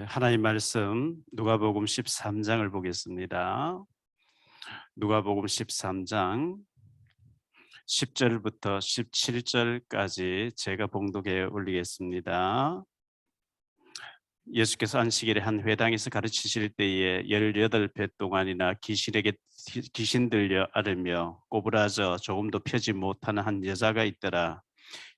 하나님 말씀 누가복음 13장을 보겠습니다. 누가복음 13장 10절부터 17절까지 제가 봉독해 올리겠습니다. 예수께서 안식일에 한 회당에서 가르치실 때에 18배 동안이나 귀신에게 귀신 들려 앓으며 꼬부라져 조금도 펴지 못하는 한 여자가 있더라.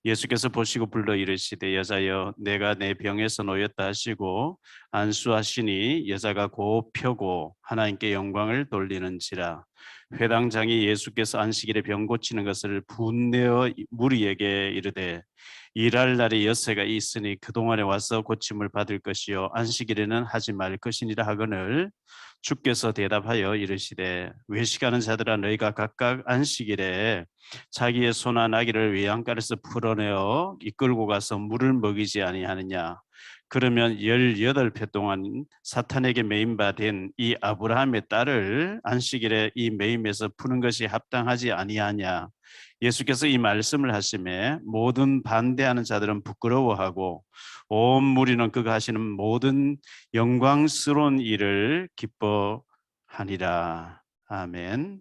예수께서 보시고 불러 이르시되 여자여 내가 내 병에서 놓였다 하시고 안수하시니 여자가 곧 펴고 하나님께 영광을 돌리는지라. 회당장이 예수께서 안식일에 병 고치는 것을 분내어 무리에게 이르되 일할 날이 엿새가 있으니 그동안에 와서 고침을 받을 것이요 안식일에는 하지 말 것이니라 하거늘 주께서 대답하여 이르시되 외식하는 자들아 너희가 각각 안식일에 자기의 소나 나귀를 외양간에서 풀어내어 이끌고 가서 물을 먹이지 아니하느냐. 그러면 18배 동안 사탄에게 매인 바 된 이 아브라함의 딸을 안식일에 이 매임에서 푸는 것이 합당하지 아니하냐. 예수께서 이 말씀을 하심에 모든 반대하는 자들은 부끄러워하고 온 무리는 그가 하시는 모든 영광스러운 일을 기뻐하니라. 아멘.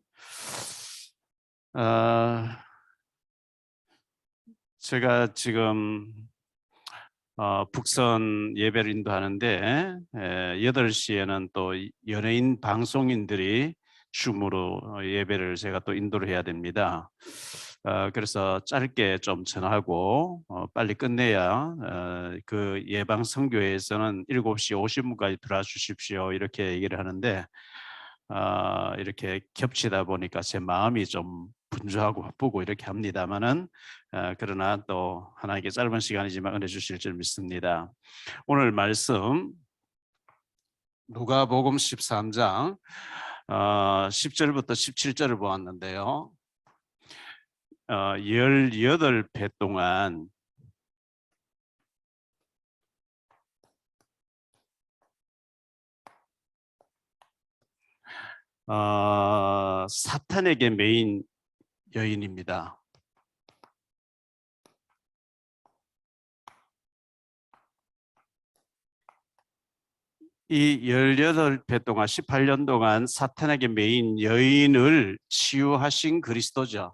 제가 지금 북선 예배를 인도하는데 8시에는 또 연예인 방송인들이 줌으로 예배를 제가 또 인도를 해야 됩니다. 그래서 짧게 좀 전하고 빨리 끝내야 그 예방 선교회에서는 7시 50분까지 들어와 주십시오 이렇게 얘기를 하는데 이렇게 겹치다 보니까 제 마음이 좀 분주하고 바쁘고 이렇게 합니다만은 그러나 또 하나님께 짧은 시간이지만 은혜 주실 줄 믿습니다. 오늘 말씀 누가복음 13장 10절부터 17절을 보았는데요. 18배 동안 사탄에게 매인 여인입니다. 이 18배 동안 18년 동안 사탄에게 매인 여인을 치유하신 그리스도죠.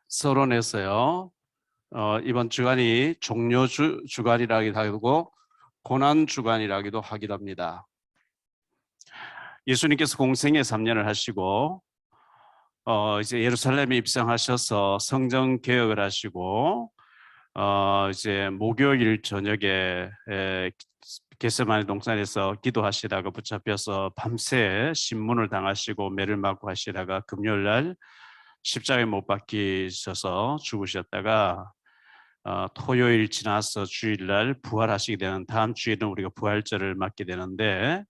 서론에서요. 이번 주간이 종료 주간이라기도 하고 고난 주간이라기도 하기도 합니다. 예수님께서 공생애 3년을 하시고 이제 예루살렘에 입성하셔서 성전 개혁을 하시고 이제 목요일 저녁에 겟세마네 동산에서 기도하시다가 붙잡혀서 밤새 신문을 당하시고 매를 맞고 하시다가 금요일 날 십자가에 못 박히셔서 죽으셨다가 토요일 지나서 주일날 부활하시게 되는 다음 주에는 우리가 부활절을 맞게 되는데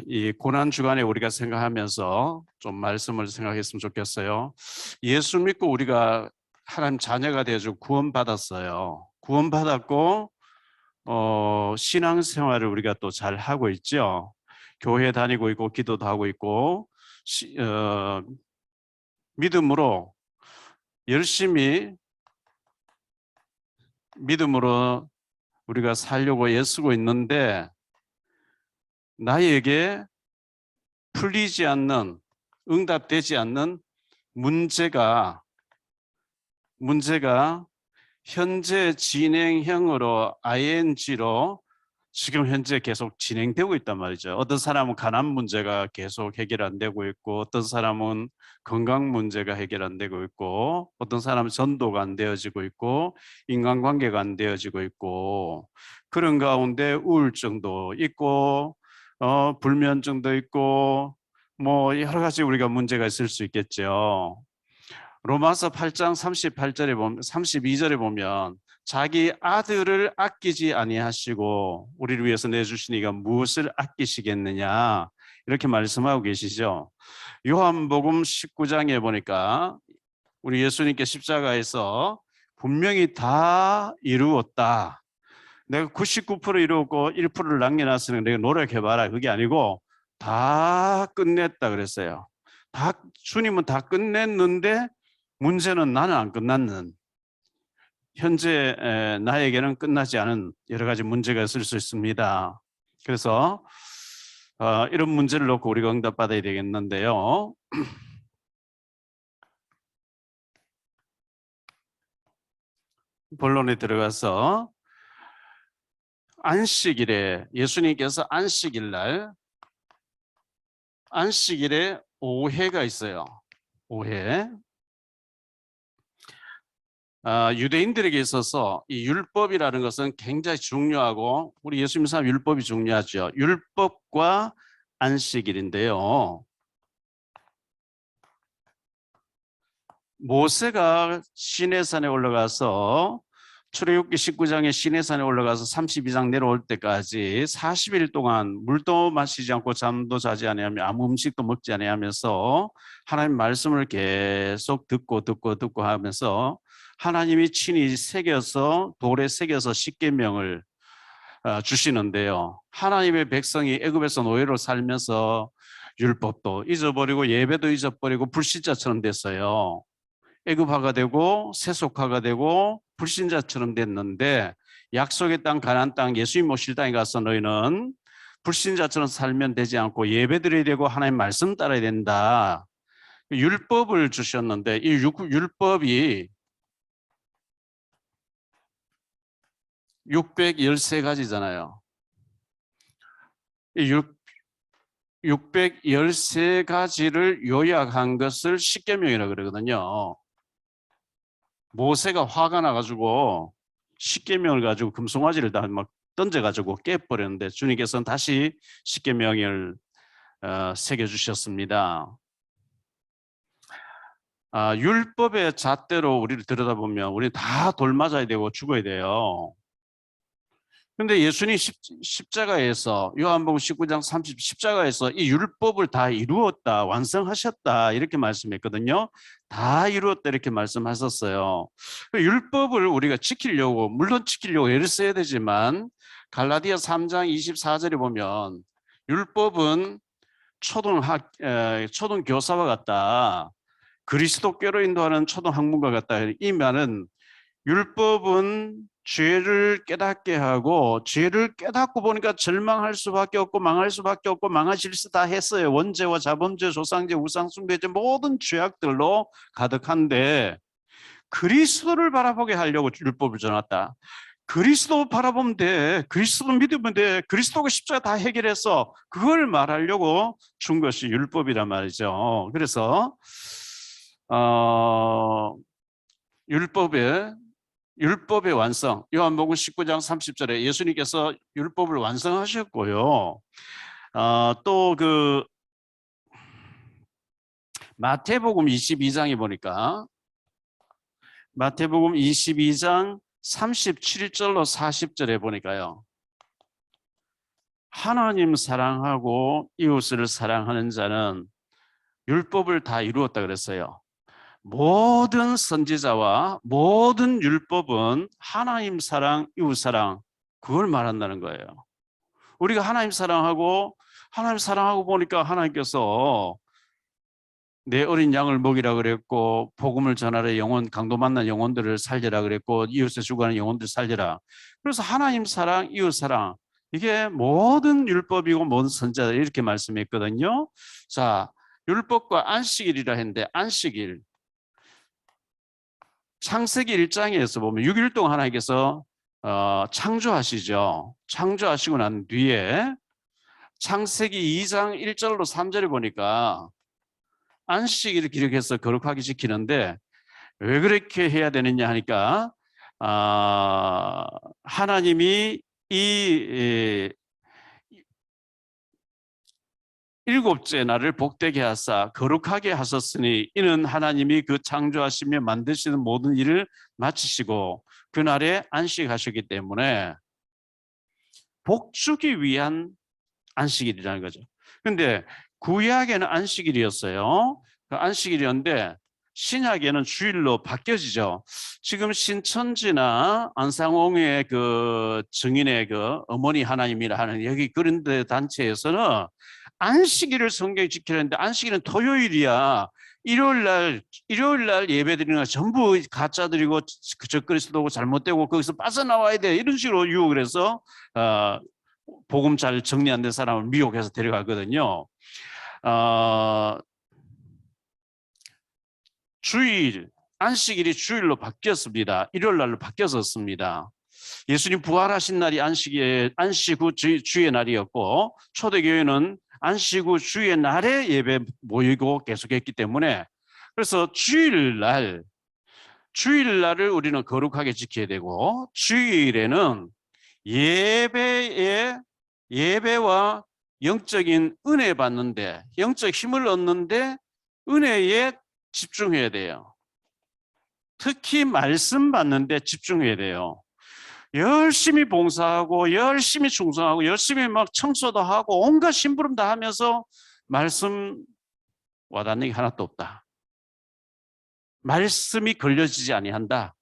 이 고난 주간에 우리가 생각하면서 좀 말씀을 생각했으면 좋겠어요. 예수 믿고 우리가 하나님 자녀가 되어서 구원받았어요. 구원받았고 신앙생활을 우리가 또 잘 하고 있죠. 교회 다니고 있고 기도도 하고 있고 믿음으로 열심히 믿음으로 우리가 살려고 애쓰고 있는데 나에게 풀리지 않는 응답되지 않는 문제가 현재 진행형으로 ing로 지금 현재 계속 진행되고 있단 말이죠. 어떤 사람은 가난 문제가 계속 해결 안 되고 있고 어떤 사람은 건강 문제가 해결 안 되고 있고 어떤 사람은 전도가 안 되어지고 있고 인간관계가 안 되어지고 있고 그런 가운데 우울증도 있고 불면증도 있고 뭐 여러 가지 우리가 문제가 있을 수 있겠죠. 로마서 8장 38절에 보면 32절에 보면 자기 아들을 아끼지 아니하시고 우리를 위해서 내주시니까 무엇을 아끼시겠느냐 이렇게 말씀하고 계시죠. 요한복음 19장에 보니까 우리 예수님께 십자가에서 분명히 다 이루었다. 내가 99% 이루었고 1%를 남겨놨으니 내가 노력해봐라. 그게 아니고 다 끝냈다 그랬어요. 주님은 다 끝냈는데 문제는 나는 안 끝났는, 현재 나에게는 끝나지 않은 여러 가지 문제가 있을 수 있습니다. 그래서 이런 문제를 놓고 우리가 응답받아야 되겠는데요. 본론에 들어가서 안식일에, 예수님께서 안식일에 오해가 있어요. 오해. 유대인들에게 있어서 이 율법이라는 것은 굉장히 중요하고, 우리 예수님 사람 율법이 중요하죠. 율법과 안식일인데요. 모세가 시내산에 올라가서, 출애굽기 19장에 시내산에 올라가서 32장 내려올 때까지 40일 동안 물도 마시지 않고 잠도 자지 아니하며 아무 음식도 먹지 아니하면서 하나님 말씀을 계속 듣고 하면서 하나님이 친히 새겨서, 돌에 새겨서 십계명을 주시는데요. 하나님의 백성이 애굽에서 노예로 살면서 율법도 잊어버리고 예배도 잊어버리고 불신자처럼 됐어요. 애굽화가 되고 세속화가 되고 불신자처럼 됐는데, 약속의 땅 가나안 땅 예수님 오실 땅에 가서 너희는 불신자처럼 살면 되지 않고 예배드려야 되고 하나님 말씀 따라야 된다. 율법을 주셨는데, 이 율법이 613가지잖아요. 이 613가지를 요약한 것을 십계명이라고 그러거든요. 모세가 화가 나가지고 십계명을 가지고 금송아지를 다 막 던져가지고 깨버렸는데, 주님께서는 다시 십계명을 새겨주셨습니다. 율법의 잣대로 우리를 들여다보면 우리 다 돌 맞아야 되고 죽어야 돼요. 근데 예수님 십자가에서, 요한복음 19장 십자가에서 이 율법을 다 이루었다, 완성하셨다, 이렇게 말씀했거든요. 다 이루었다 이렇게 말씀하셨어요. 율법을 우리가 지키려고, 물론 지키려고 애를 써야 되지만, 갈라디아 3장 24절에 보면 율법은 초등 교사와 같다, 그리스도께로 인도하는 초등 학문과 같다. 이 말은 율법은 죄를 깨닫게 하고, 죄를 깨닫고 보니까 절망할 수밖에 없고 망할 수밖에 없고 망하실 수 다 했어요. 원죄와 자범죄, 조상죄, 우상숭배죄 모든 죄악들로 가득한데, 그리스도를 바라보게 하려고 율법을 전했다. 그리스도 바라보면 돼, 그리스도 믿으면 돼, 그리스도가 십자가 다 해결해서, 그걸 말하려고 준 것이 율법이란 말이죠. 그래서 율법의 완성, 요한복음 19장 30절에 예수님께서 율법을 완성하셨고요. 또 마태복음 22장에 보니까, 마태복음 22장 37절로 40절에 보니까요, 하나님 사랑하고 이웃을 사랑하는 자는 율법을 다 이루었다 그랬어요. 모든 선지자와 모든 율법은 하나님 사랑, 이웃 사랑, 그걸 말한다는 거예요. 우리가 하나님 사랑하고 보니까 하나님께서 내 어린 양을 먹이라 그랬고, 복음을 전하라, 강도 만난 영혼들을 살리라 그랬고, 이웃에 죽어가는 영혼들 살리라. 그래서 하나님 사랑, 이웃 사랑, 이게 모든 율법이고 모든 선지자, 이렇게 말씀했거든요. 자, 율법과 안식일이라 했는데, 안식일, 창세기 1장에서 보면 6일 동안 하나님께서 창조하시죠. 창조하시고 난 뒤에 창세기 2장 1절로 3절을 보니까 안식일을 기록해서 거룩하게 지키는데, 왜 그렇게 해야 되느냐 하니까, 하나님이 이 일곱째 날을 복되게 하사 거룩하게 하셨으니, 이는 하나님이 그 창조하시며 만드시는 모든 일을 마치시고 그날에 안식하셨기 때문에 복주기 위한 안식일이라는 거죠. 그런데 구약에는 안식일이었어요. 그 안식일이었는데 신약에는 주일로 바뀌어지죠. 지금 신천지나 안상홍의 그 증인의 그 어머니 하나님이라 하는 여기 그런 데 단체에서는 안식일을 성경이 지키려는데 안식일은 토요일이야. 일요일 날 예배 드리는 거 전부 가짜들이고 적그리스도고 잘못되고 거기서 빠져나와야 돼. 이런 식으로 유혹을 해서 복음 잘 정리 안 된 사람을 미혹해서 데려가거든요. 주일, 안식일이 주일로 바뀌었습니다. 일요일 날로 바뀌었었습니다. 예수님 부활하신 날이 안식 후 주의 날이었고 초대교회는 안식 후 주의 날에 예배 모이고 계속했기 때문에 그래서 주일날을 우리는 거룩하게 지켜야 되고 주일에는 예배와 영적인 은혜 받는데 영적 힘을 얻는데 은혜에 집중해야 돼요. 특히 말씀 받는데 집중해야 돼요. 열심히 봉사하고 열심히 충성하고 열심히 막 청소도 하고 온갖 심부름 다 하면서 말씀 와닿는 게 하나도 없다. 말씀이 걸려지지 아니한다.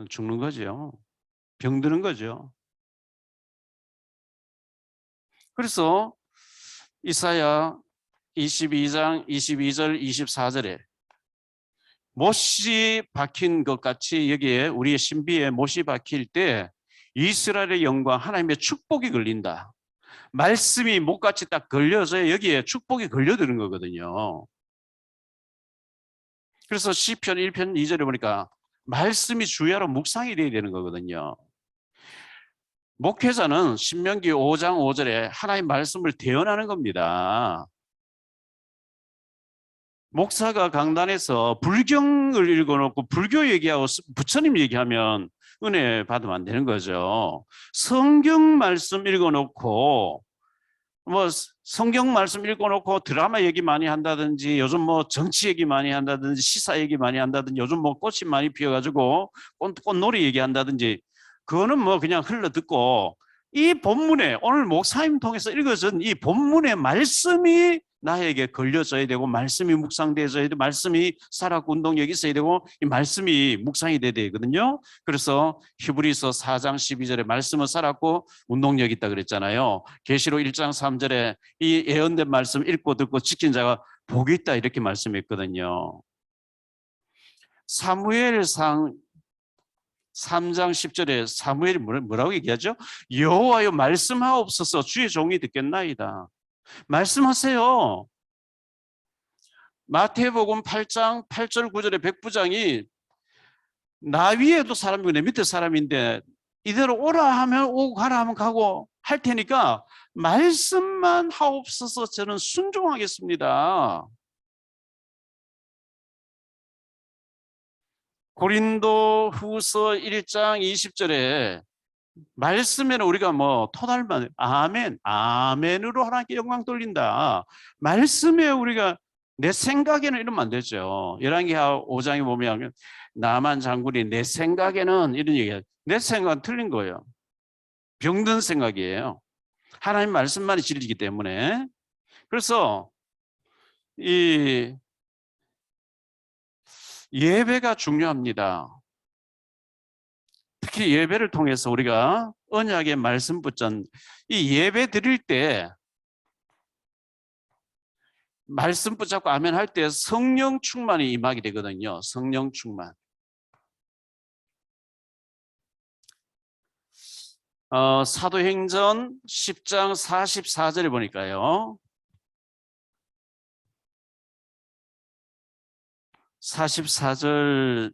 죽는 거죠. 병드는 거죠. 그래서 이사야 22장 22절 24절에 못이 박힌 것 같이 여기에 우리의 신비에 못이 박힐 때 이스라엘의 영광 하나님의 축복이 걸린다. 말씀이 못같이 딱 걸려서 여기에 축복이 걸려드는 거거든요. 그래서 시편 1편 2절에 보니까 말씀이 주야로 묵상이 돼야 되는 거거든요. 목회자는 신명기 5장 5절에 하나님 말씀을 대언하는 겁니다. 목사가 강단에서 불경을 읽어놓고 불교 얘기하고 부처님 얘기하면 은혜 받으면 안 되는 거죠. 성경 말씀 읽어놓고 성경 말씀 읽어놓고 드라마 얘기 많이 한다든지 요즘 정치 얘기 많이 한다든지 시사 얘기 많이 한다든지 요즘 꽃이 많이 피어가지고 꽃놀이 얘기한다든지 그거는 그냥 흘러듣고 이 본문에 오늘 목사님 통해서 읽어준 이 본문의 말씀이 나에게 걸려져야 되고 말씀이 묵상되어져야 되고 말씀이 살아있고 운동력이 있어야 되고 이 말씀이 묵상이 돼야 되거든요. 그래서 히브리서 4장 12절에 말씀은 살았고 운동력이 있다 그랬잖아요. 계시록 1장 3절에 이 예언된 말씀 읽고 듣고 지킨 자가 복이 있다 이렇게 말씀했거든요. 사무엘상 3장 10절에 사무엘이 뭐라고 얘기하죠? 여호와여 말씀하옵소서 주의 종이 듣겠나이다. 말씀하세요. 마태복음 8장 8절 9절에 백부장이 나 위에도 사람이고 내 밑에 사람인데 이대로 오라 하면 오고 가라 하면 가고 할 테니까 말씀만 하옵소서 저는 순종하겠습니다. 고린도 후서 1장 20절에 말씀에는 우리가 토달만 아멘으로 하나님께 영광 돌린다. 말씀에 우리가 내 생각에는 이러면 안 되죠. 열왕기하 5장에 보면 나만 장군이 내 생각에는 이런 얘기해요. 내 생각은 틀린 거예요. 병든 생각이에요. 하나님 말씀만이 진리이기 때문에. 그래서 이 예배가 중요합니다. 특히 예배를 통해서 우리가 언약의 말씀 붙잡는 이 예배 드릴 때 말씀 붙잡고 아멘 할 때 성령 충만이 임하게 되거든요. 성령 충만. 사도행전 10장 44절에 보니까요. 44절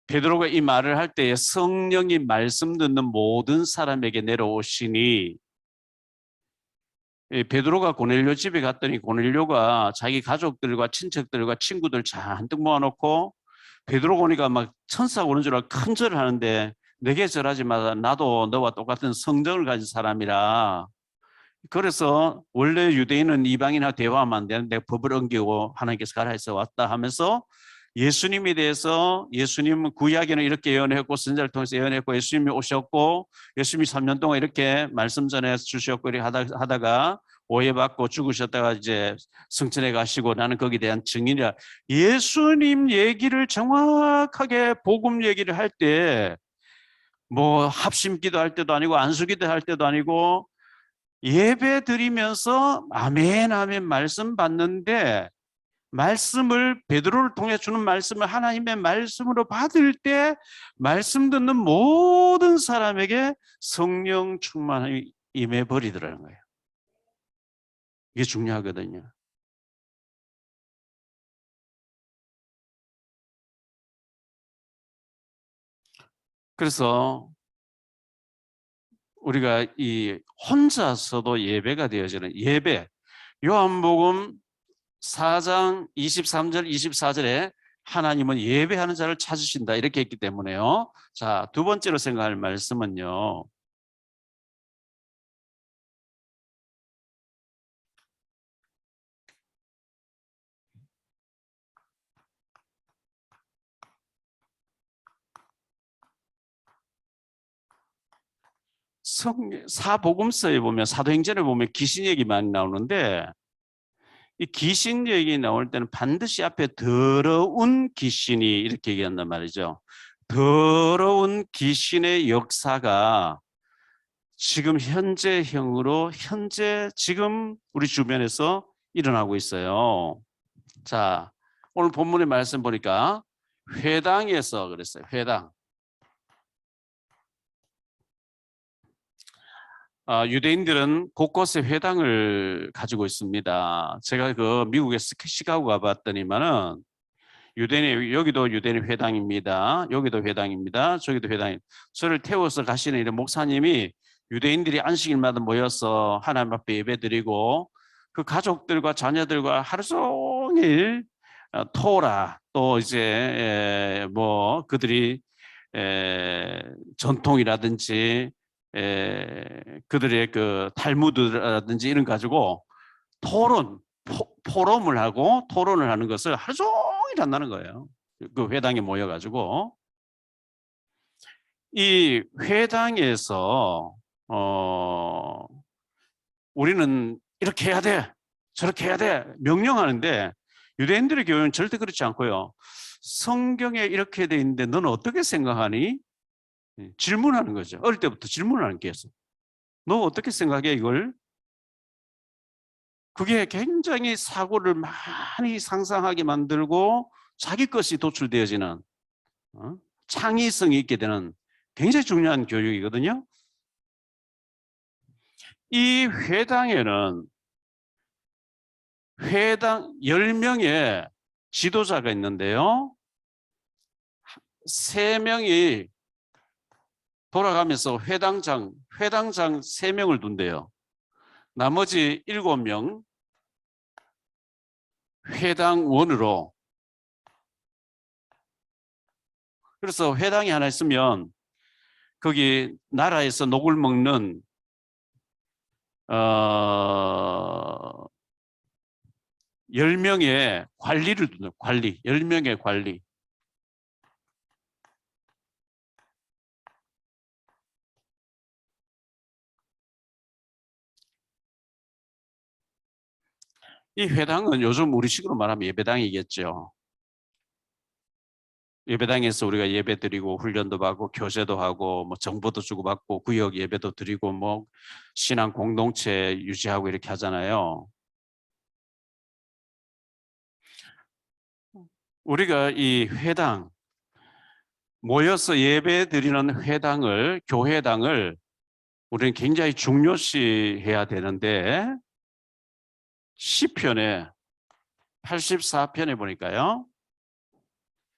베드로가 이 말을 할 때에 성령이 말씀 듣는 모든 사람에게 내려오시니 베드로가 고넬료 집에 갔더니 고넬료가 자기 가족들과 친척들과 친구들 잔뜩 모아놓고 베드로가 오니까 막 천사가 오는 줄 알고 큰 절을 하는데 내게 절하지 마라 나도 너와 똑같은 성정을 가진 사람이라 그래서 원래 유대인은 이방인하고 대화하면 안 되는데 법을 어기고 하나님께서 가라 해서 왔다 하면서 예수님에 대해서 예수님은 구약에는 이렇게 예언했고 선지자를 통해서 예언했고 예수님이 오셨고 예수님이 3년 동안 이렇게 말씀 전해 주셨고 이렇게 하다가 오해받고 죽으셨다가 이제 승천해 가시고 나는 거기에 대한 증인이라 예수님 얘기를 정확하게 복음 얘기를 할 때 합심기도 할 때도 아니고 안수기도 할 때도 아니고 예배 드리면서 아멘 아멘 말씀 받는데 말씀을 베드로를 통해 주는 말씀을 하나님의 말씀으로 받을 때 말씀 듣는 모든 사람에게 성령 충만이 임해 버리더라는 거예요. 이게 중요하거든요. 그래서 우리가 이 혼자서도 예배가 되어지는 예배, 요한복음 4장 23절 24절에 하나님은 예배하는 자를 찾으신다 이렇게 했기 때문에요. 자, 두 번째로 생각할 말씀은요. 사복음서에 보면 사도행전에 보면 귀신 얘기 많이 나오는데 이 귀신 얘기 나올 때는 반드시 앞에 더러운 귀신이 이렇게 얘기한단 말이죠. 더러운 귀신의 역사가 지금 현재형으로 현재 지금 우리 주변에서 일어나고 있어요. 자, 오늘 본문의 말씀 보니까 회당에서 그랬어요. 회당. 유대인들은 곳곳에 회당을 가지고 있습니다. 제가 그 미국의 시카고 가봤더니만은 유대인 여기도 유대인 회당입니다. 여기도 회당입니다. 저기도 회당. 저를 태워서 가시는 이런 목사님이 유대인들이 안식일마다 모여서 하나님 앞에 예배드리고 그 가족들과 자녀들과 하루 종일 토라 또 이제 뭐 그들이 전통이라든지 그들의 그 탈무드라든지 이런 가지고 포럼을 하고 토론을 하는 것을 하루 종일 한다는 거예요. 그 회당에 모여가지고 이 회당에서 우리는 이렇게 해야 돼, 저렇게 해야 돼 명령하는데 유대인들의 교회는 절대 그렇지 않고요. 성경에 이렇게 돼 있는데 너는 어떻게 생각하니? 질문하는 거죠. 어릴 때부터 질문하는 게 있어. 너 어떻게 생각해 이걸? 그게 굉장히 사고를 많이 상상하게 만들고 자기 것이 도출되어지는 창의성이 있게 되는 굉장히 중요한 교육이거든요. 이 회당에는 회당 10명의 지도자가 있는데요. 3명이 돌아가면서 회당장 3명을 둔대요. 나머지 7명 회당원으로. 그래서 회당이 하나 있으면 거기 나라에서 녹을 먹는 10명의 관리를 두는 관리, 10명의 관리. 이 회당은 요즘 우리식으로 말하면 예배당이겠죠. 예배당에서 우리가 예배 드리고 훈련도 받고 교제도 하고 뭐 정보도 주고받고 구역 예배도 드리고 뭐 신앙 공동체 유지하고 이렇게 하잖아요. 우리가 이 회당 모여서 예배 드리는 회당을 교회당을 우리는 굉장히 중요시해야 되는데 시편에 84편에 보니까요.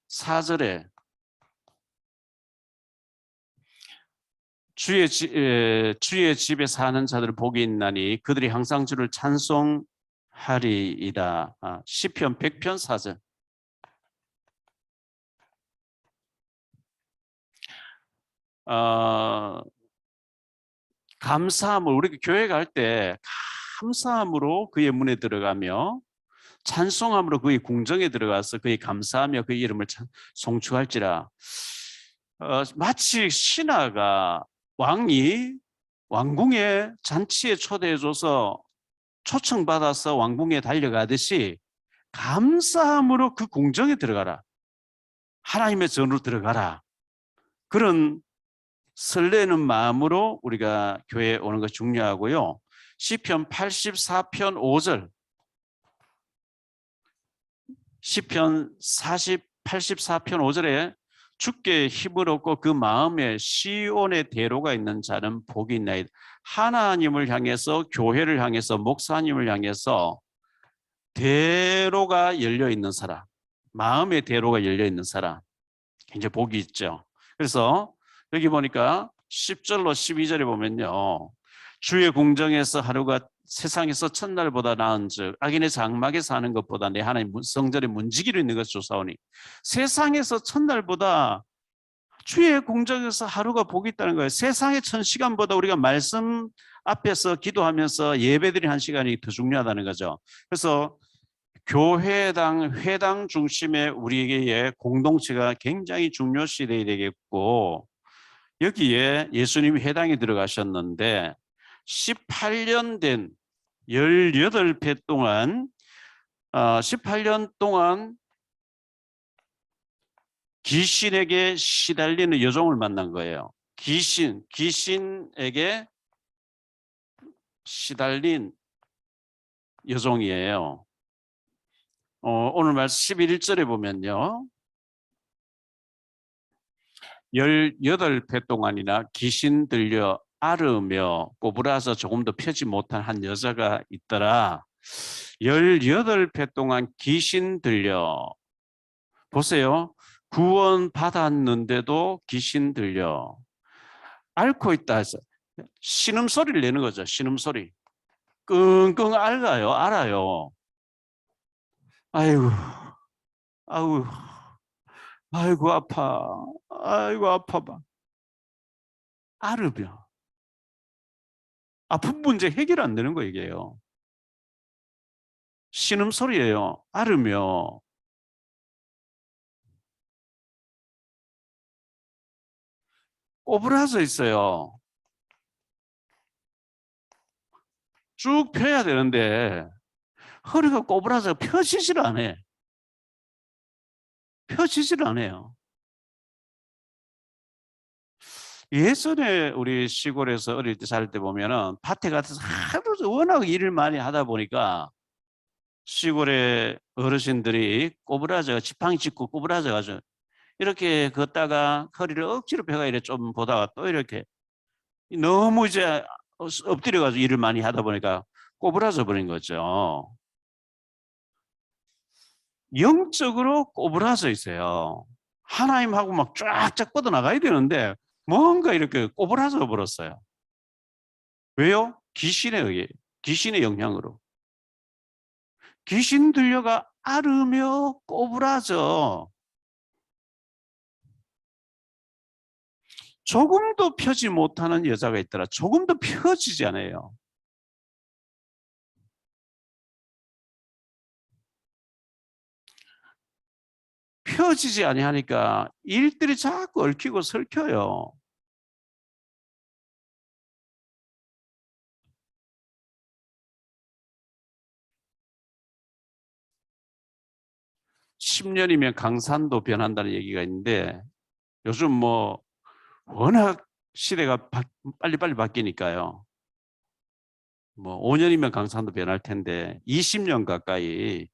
4절에 주의 집에 사는 자들을 복이 있나니 그들이 항상 주를 찬송하리이다. 시편 100편 4절. 감사함을 우리 교회 갈 때 감사함으로 그의 문에 들어가며 찬송함으로 그의 궁정에 들어가서 그의 감사하며 그의 이름을 송축할지라. 마치 신하가 왕이 왕궁의 잔치에 초대해줘서 초청받아서 왕궁에 달려가듯이 감사함으로 그 궁정에 들어가라. 하나님의 전으로 들어가라. 그런 설레는 마음으로 우리가 교회에 오는 것이 중요하고요. 시편 84편 5절, 시편 84편 5절에 주께 힘을 얻고 그 마음에 시온의 대로가 있는 자는 복이 있나이다. 하나님을 향해서, 교회를 향해서, 목사님을 향해서 대로가 열려 있는 사람, 마음의 대로가 열려 있는 사람, 굉장히 복이 있죠. 그래서 여기 보니까 10절로 12절에 보면요, 주의 궁정에서 하루가 세상에서 첫날보다 나은즉 악인의 장막에 사는 것보다 내 하나님 성전에 문지기로 있는 것 조사오니. 세상에서 첫날보다 주의 궁정에서 하루가 복이 있다는 거예요. 세상의 1000시간보다 우리가 말씀 앞에서 기도하면서 예배드리는 한 시간이 더 중요하다는 거죠. 그래서 교회당, 회당 중심의 우리에게 공동체가 굉장히 중요시 되겠고, 여기에 예수님이 회당에 들어가셨는데 18년 된 18배 동안 18년 동안 귀신에게 시달리는 여종을 만난 거예요. 귀신에게 시달린 여종이에요. 오늘 말씀 11절에 보면요, 18배 동안이나 귀신 들려 앓으며 꼬부라서 조금 더 펴지 못한 한 여자가 있더라. 18배 동안 귀신 들려, 보세요. 구원 받았는데도 귀신 들려 앓고 있다 해서 신음소리를 내는 거죠. 신음소리. 끙끙 알아요. 아이고, 아이고, 아이고 아파, 아이고 아파봐. 앓으며 아픈 문제 해결 안 되는 거 이게요. 신음소리예요. 앓으며. 꼬부라져 있어요. 쭉 펴야 되는데 허리가 꼬부라져 펴지질 않아요. 펴지질 않아요. 예전에 우리 시골에서 어릴 때 살 때 보면은 밭에 가서 하도 워낙 일을 많이 하다 보니까 시골의 어르신들이 꼬부라져, 지팡이 짚고 꼬부라져 가지고 이렇게 걷다가 허리를 억지로 펴가 이래 좀 보다가 또 이렇게 너무 이제 엎드려 가지고 일을 많이 하다 보니까 꼬부라져 버린 거죠. 영적으로 꼬부라져 있어요. 하나님하고 막 쫙쫙 뻗어나가야 되는데 뭔가 이렇게 꼬부라져 버렸어요. 왜요? 귀신에 의해, 귀신의 영향으로. 귀신 들려가 앓으며 꼬부라져 조금도 펴지 못하는 여자가 있더라. 조금도 펴지지 않아요. 펴지지 아니하니까 일들이 자꾸 얽히고 설켜요. (10년이면) 강산도 변한다는 얘기가 있는데 요즘 뭐 워낙 시대가 빨리빨리 바뀌니까요. 뭐 5년이면 강산도 변할 텐데 20년 가까이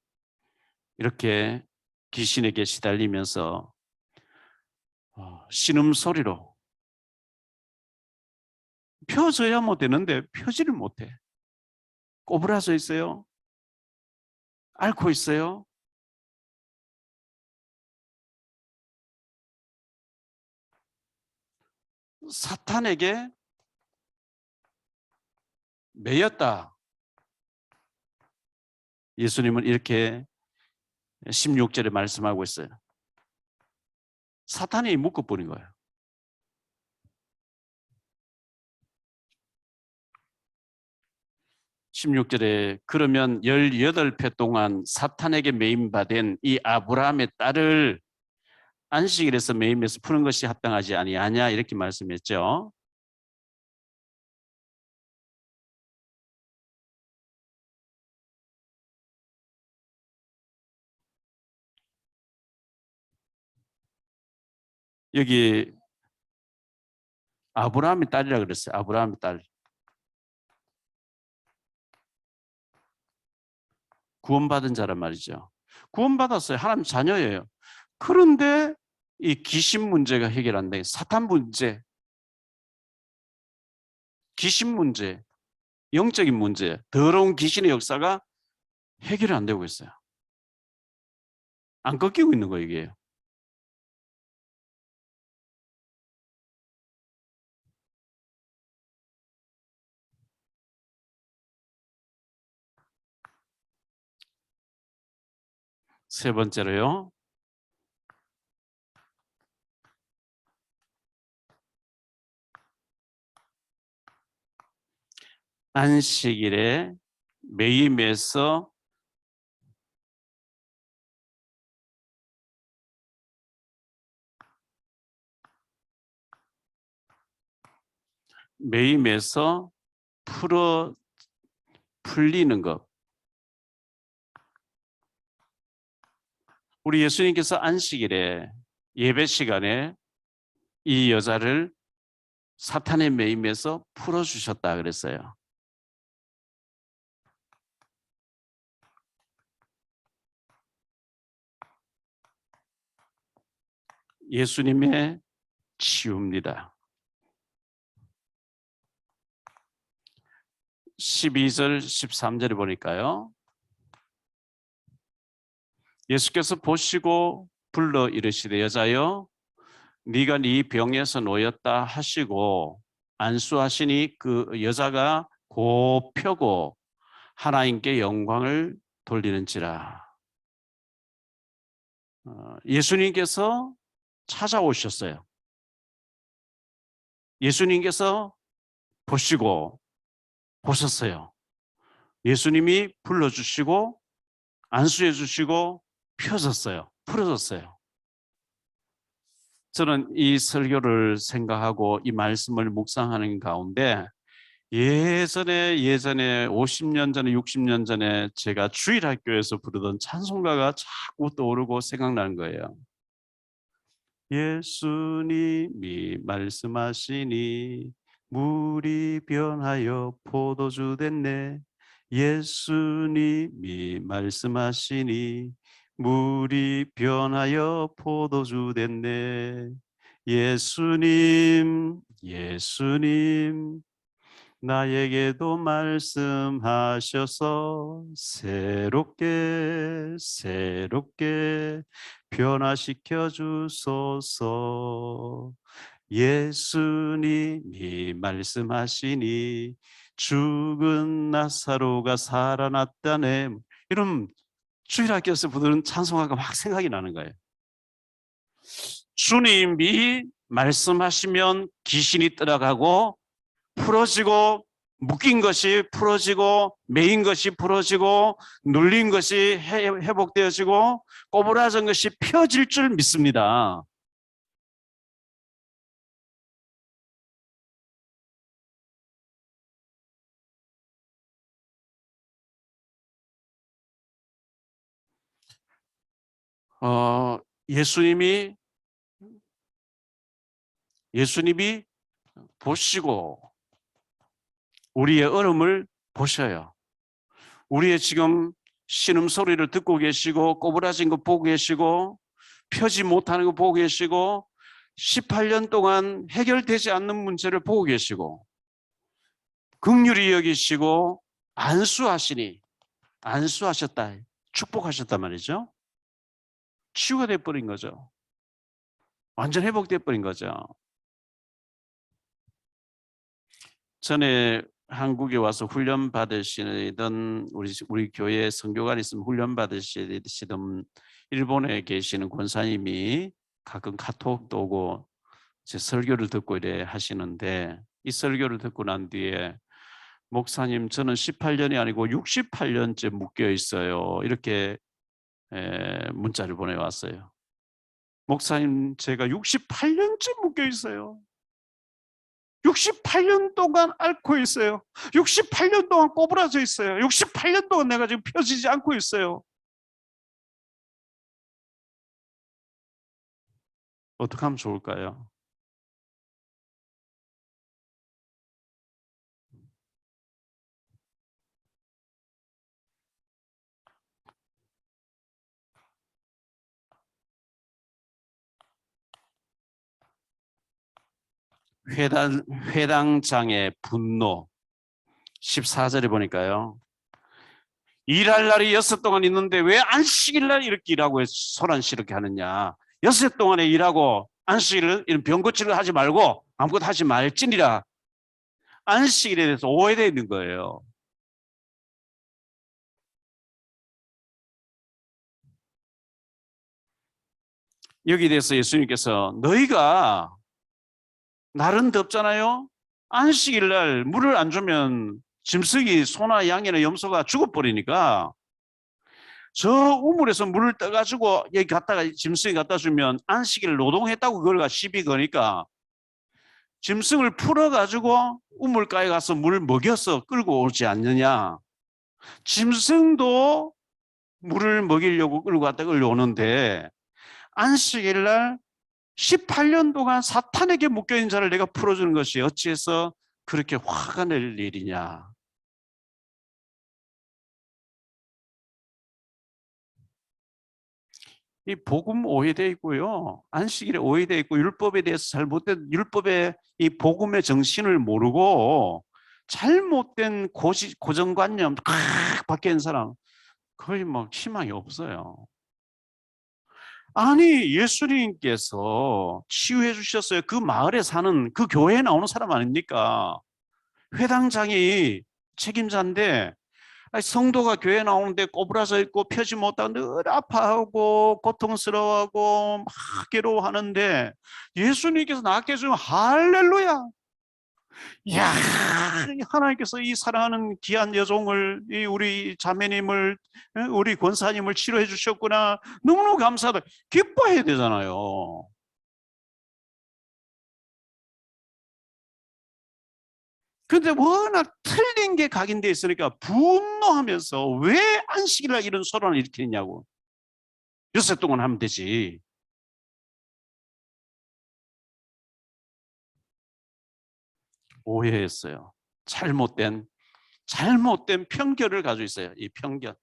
이렇게 귀신에게 시달리면서 신음소리로 펴져야 뭐 되는데 펴지를 못해. 꼬부라져 있어요. 앓고 있어요. 사탄에게 매였다. 예수님은 이렇게 16절에 말씀하고 있어요. 사탄이 묶어버린 거예요. 16절에 그러면 18배 동안 사탄에게 매임받은 이 아브라함의 딸을 안식일에서 매임해서 푸는 것이 합당하지 아니하냐 이렇게 말씀했죠. 여기 아브라함의 딸이라 그랬어요. 아브라함의 딸. 구원받은 자란 말이죠. 구원받았어요. 하나님 자녀예요. 그런데 이 귀신 문제가 해결 안 돼. 사탄 문제, 귀신 문제, 영적인 문제, 더러운 귀신의 역사가 해결이 안 되고 있어요. 안 꺾이고 있는 거예요, 이게. 세 번째로요. 안식일에 매임해서 풀리는 것. 우리 예수님께서 안식일에 예배 시간에 이 여자를 사탄의 매임에서 풀어주셨다 그랬어요. 예수님의 치유입니다. 12절 13절에 보니까요. 예수께서 보시고 불러 이르시되 여자여 네가 네 병에서 놓였다 하시고 안수하시니 그 여자가 곧 펴고 하나님께 영광을 돌리는지라. 예수님께서 찾아오셨어요. 예수님께서 보셨어요. 예수님이 불러주시고 안수해 주시고 펴졌어요. 풀어졌어요. 저는 이 설교를 생각하고 이 말씀을 묵상하는 가운데 예전에 50년 전에 60년 전에 제가 주일학교에서 부르던 찬송가가 자꾸 떠오르고 생각나는 거예요. 예수님이 말씀하시니 물이 변하여 포도주 됐네. 예수님이 말씀하시니 물이 변하여 포도주 됐네. 예수님 나에게도 말씀하셔서 새롭게 변화시켜 주소서. 예수님이 말씀하시니 죽은 나사로가 살아났다네. 이런 주일학교에서 부르는 찬송가가 막 생각이 나는 거예요. 주님이 말씀하시면 귀신이 떠나가고 풀어지고 묶인 것이 풀어지고 매인 것이 풀어지고 눌린 것이 회복되어지고 꼬부라진 것이 펴질 줄 믿습니다. 예수님이 보시고 우리의 얼음을 보셔요. 우리의 지금 신음소리를 듣고 계시고 꼬부라진 거 보고 계시고 펴지 못하는 거 보고 계시고 18년 동안 해결되지 않는 문제를 보고 계시고 긍휼히 여기시고 안수하셨다. 축복하셨단 말이죠. 치유가 돼버린 거죠. 완전 회복돼버린 거죠. 전에 한국에 와서 훈련 받으시던 우리 교회 선교관이 있으면 훈련 받으시던 일본에 계시는 권사님이 가끔 카톡도 오고 제 설교를 듣고 이래 하시는데 이 설교를 듣고 난 뒤에 목사님 저는 18년이 아니고 68년째 묶여 있어요. 이렇게 문자를 보내왔어요. 목사님 제가 68년째 묶여 있어요. 68년 동안 앓고 있어요. 68년 동안 꼬부라져 있어요. 68년 동안 내가 지금 펴지지 않고 있어요. 어떻게 하면 좋을까요? 회당장의 분노. 14절에 보니까요. 일할 날이 6 동안 있는데 왜 안식일 날 이렇게 일하고 소란스럽게 하느냐. 6 동안에 일하고 안식일을 이런 병고치를 하지 말고 아무것도 하지 말지니라. 안식일에 대해서 오해되어 있는 거예요. 여기에 대해서 예수님께서 너희가 날은 덥잖아요. 안식일 날 물을 안 주면 짐승이 소나 양이나 염소가 죽어버리니까 저 우물에서 물을 떠가지고 여기 갖다가 짐승이 갖다 주면 안식일 노동했다고 그걸 시비 거니까 짐승을 풀어가지고 우물가에 가서 물 먹여서 끌고 오지 않느냐. 짐승도 물을 먹이려고 끌고 갔다 끌려오는데 안식일 날 18년 동안 사탄에게 묶여있는 자를 내가 풀어주는 것이 어찌해서 그렇게 화가 낼 일이냐. 이 복음 오해되어 있고요. 안식일에 오해되어 있고 율법에 대해서 잘못된 율법의 이 복음의 정신을 모르고 잘못된 고정관념 밖에 있는 사람 거의 뭐 희망이 없어요. 아니 예수님께서 치유해 주셨어요. 그 마을에 사는 그 교회에 나오는 사람 아닙니까? 회당장이 책임자인데 성도가 교회에 나오는데 꼬부라져 있고 펴지 못하고 늘 아파하고 고통스러워하고 막 괴로워하는데 예수님께서 낫게 해주면 할렐루야. 이야, 하나님께서 이 사랑하는 귀한 여종을, 이 우리 자매님을, 우리 권사님을 치료해 주셨구나. 너무너무 감사하다. 기뻐해야 되잖아요. 근데 워낙 틀린 게 각인되어 있으니까 분노하면서 왜 안식일날 이런 소란을 일으키느냐고. 6 동안 하면 되지. 오해했어요. 잘못된 편견을 가지고 있어요. 이 편견.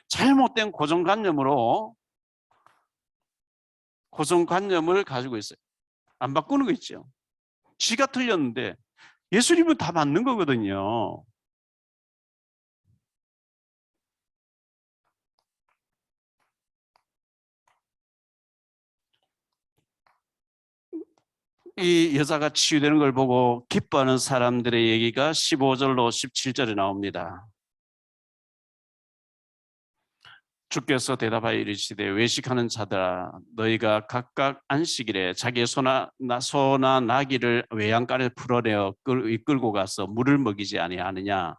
잘못된 고정관념을 가지고 있어요. 안 바꾸는 거 있죠. 지가 틀렸는데 예수님은 다 맞는 거거든요. 이 여자가 치유되는 걸 보고 기뻐하는 사람들의 얘기가 15절로 17절에 나옵니다. 주께서 대답하여 이르시되 외식하는 자들아 너희가 각각 안식일에 자기의 소나 나귀를 외양간에 풀어내어 이끌고 가서 물을 먹이지 아니하느냐.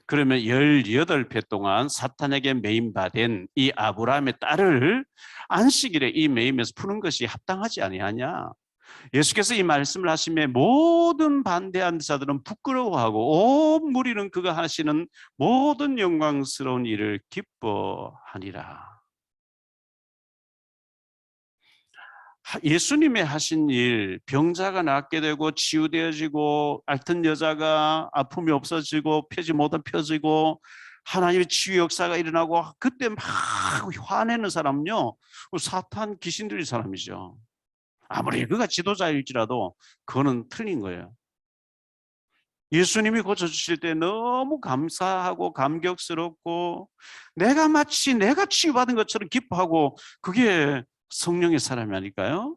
그러면 18배 동안 사탄에게 매임받은 이 아브라함의 딸을 안식일에 이 매임에서 푸는 것이 합당하지 아니하냐. 예수께서 이 말씀을 하심에 모든 반대한 자들은 부끄러워하고 온 무리는 그가 하시는 모든 영광스러운 일을 기뻐하니라. 예수님의 하신 일, 병자가 낫게 되고 치유되어지고 앓던 여자가 아픔이 없어지고 펴지 못한 펴지고 하나님의 치유 역사가 일어나고 그때 막 화내는 사람은요 사탄 귀신 들린 사람이죠. 아무리 그가 지도자일지라도 그거는 틀린 거예요. 예수님이 고쳐주실 때 너무 감사하고 감격스럽고 내가 마치 내가 치유받은 것처럼 기뻐하고 그게 성령의 사람이 아닐까요?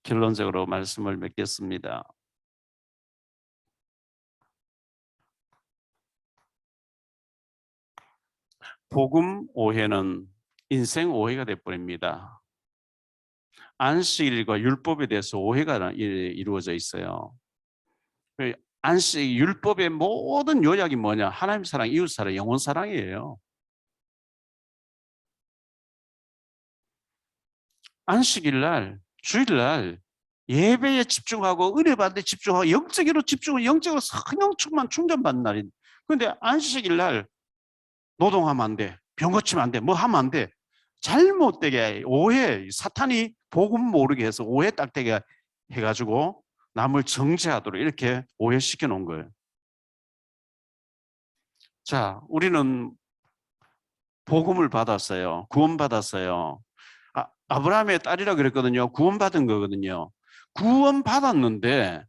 결론적으로 말씀을 맺겠습니다. 복음 오해는 인생 오해가 되어버립니다. 안식일과 율법에 대해서 오해가 이루어져 있어요. 안식 율법의 모든 요약이 뭐냐? 하나님 사랑, 이웃 사랑, 영혼 사랑이에요. 안식일 날, 주일 날 예배에 집중하고 은혜 받는 데 집중하고 영적으로 집중하고 영적으로 성령충만 충전받는 날인. 그런데 안식일 날 노동하면 안 돼. 병 고치면 안 돼. 뭐 하면 안 돼. 잘못되게 오해, 사탄이 복음 모르게 해서 오해 딱되게 해가지고 남을 정죄하도록 이렇게 오해시켜 놓은 거예요. 자, 우리는 복음을 받았어요. 구원받았어요. 아브라함의 딸이라 그랬거든요. 구원받은 거거든요. 구원받았는데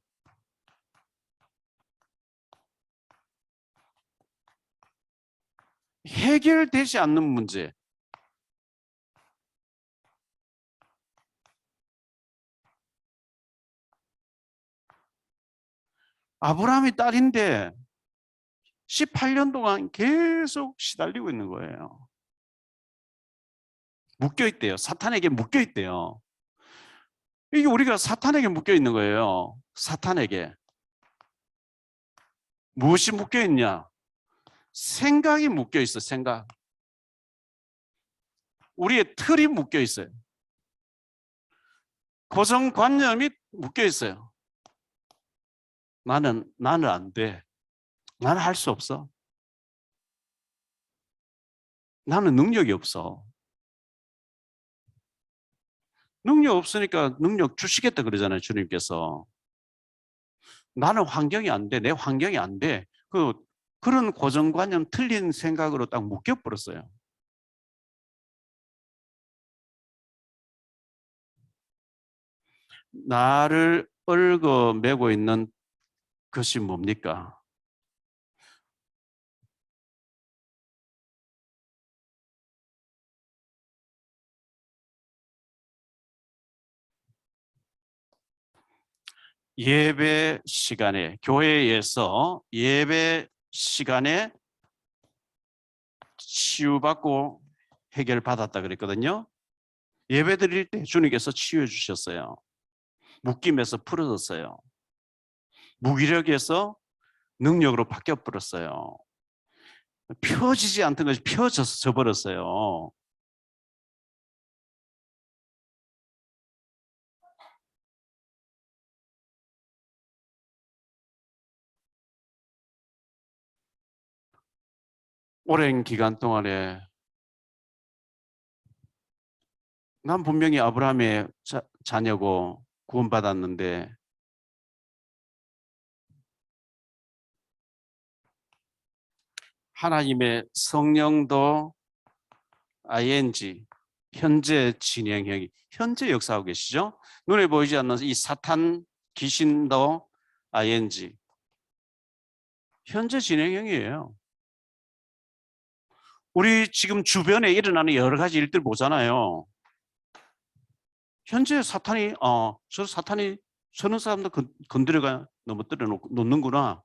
해결되지 않는 문제. 아브라함의 딸인데 18년 동안 계속 시달리고 있는 거예요. 묶여있대요. 사탄에게 묶여있대요. 이게 우리가 사탄에게 묶여있는 거예요. 사탄에게. 무엇이 묶여있냐? 생각이 묶여있어. 생각. 우리의 틀이 묶여있어요. 고정관념이 묶여있어요. 나는 안 돼. 나는 할 수 없어. 나는 능력이 없어. 능력 없으니까 능력 주시겠다 그러잖아요. 주님께서. 나는 환경이 안 돼. 내 환경이 안 돼. 그런 고정관념 틀린 생각으로 딱 묶여버렸어요. 나를 얽어매고 있는 것이 뭡니까? 예배 시간에, 교회에서 예배 시간에 치유받고 해결받았다 그랬거든요. 예배 드릴 때 주님께서 치유해 주셨어요. 묶임에서 풀어졌어요. 무기력에서 능력으로 바뀌어 버렸어요. 펴지지 않던 것이 펴져 버렸어요. 오랜 기간 동안에 난 분명히 아브라함의 자녀고 구원받았는데 하나님의 성령도 ing, 현재 진행형이 현재 역사하고 계시죠? 눈에 보이지 않는 이 사탄 귀신도 ing, 현재 진행형이에요. 우리 지금 주변에 일어나는 여러 가지 일들 보잖아요. 현재 사탄이 저 사탄이 저런 사람도 건드려가 넘어뜨려 놓는구나.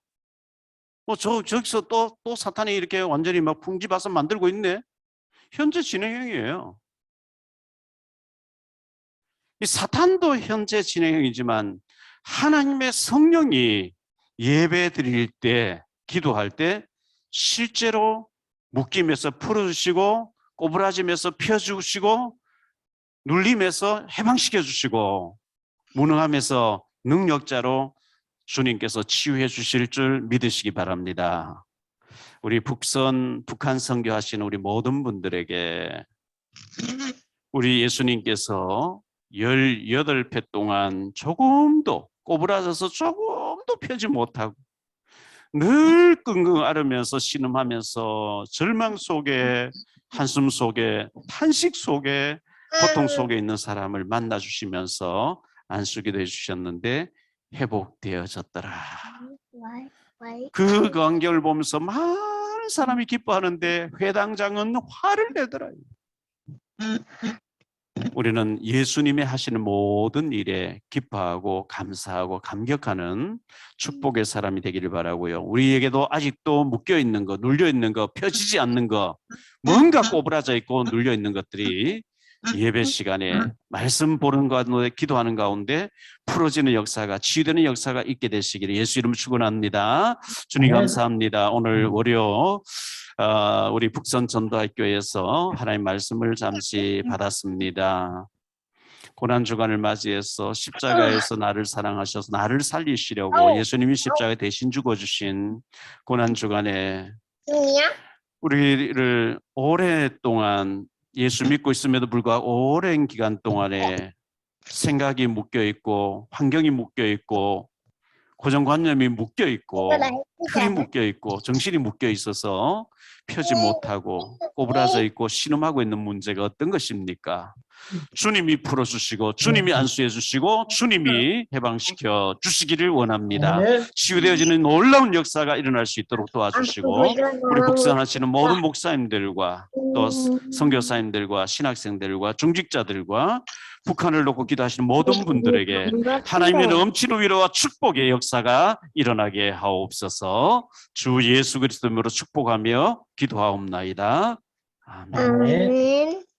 저기서 또 사탄이 이렇게 완전히 막 풍지박산 만들고 있네. 현재 진행형이에요. 이 사탄도 현재 진행형이지만 하나님의 성령이 예배 드릴 때, 기도할 때 실제로 묶임에서 풀어주시고 꼬부라짐에서 펴주시고 눌림에서 해방시켜 주시고 무능함에서 능력자로 주님께서 치유해 주실 줄 믿으시기 바랍니다. 우리 북한 선교하시는 우리 모든 분들에게 우리 예수님께서 18회 동안 조금도 꼬부라져서 조금도 펴지 못하고 늘 끙끙 앓으면서 신음하면서 절망 속에 한숨 속에 탄식 속에 고통 속에 있는 사람을 만나주시면서 안수기도 해주셨는데 회복되어졌더라. 그 광경을 보면서 많은 사람이 기뻐하는데 회당장은 화를 내더라. 우리는 예수님이 하시는 모든 일에 기뻐하고 감사하고 감격하는 축복의 사람이 되기를 바라고요. 우리에게도 아직도 묶여있는 거, 눌려있는 거, 펴지지 않는 거, 뭔가 꼬부라져 있고 눌려있는 것들이 예배 시간에 말씀 보는 가운데 기도하는 가운데 풀어지는 역사가, 치유되는 역사가 있게 되시기를 예수 이름 축원합니다. 주님 감사합니다. 오늘 월요 우리 북선 전도학교에서 하나님 말씀을 잠시 받았습니다. 고난주간을 맞이해서 십자가에서 나를 사랑하셔서 나를 살리시려고 예수님이 십자가에 대신 죽어주신 고난주간에 우리를 오랫동안 예수 믿고 있음에도 불구하고 오랜 기간 동안에 생각이 묶여있고 환경이 묶여있고 고정관념이 묶여 있고 틀이 묶여 있고 정신이 묶여 있어서 펴지 못하고 꼬부라져 있고 신음하고 있는 문제가 어떤 것입니까? 주님이 풀어주시고 주님이 안수해 주시고 주님이 해방시켜 주시기를 원합니다. 치유되어지는 놀라운 역사가 일어날 수 있도록 도와주시고 우리 북선하시는 모든 목사님들과 또 선교사님들과 신학생들과 중직자들과 북한을 놓고 기도하시는 모든 분들에게 하나님의 넘치는 위로와 축복의 역사가 일어나게 하옵소서. 주 예수 그리스도 이름으로 축복하며 기도하옵나이다. 아멘.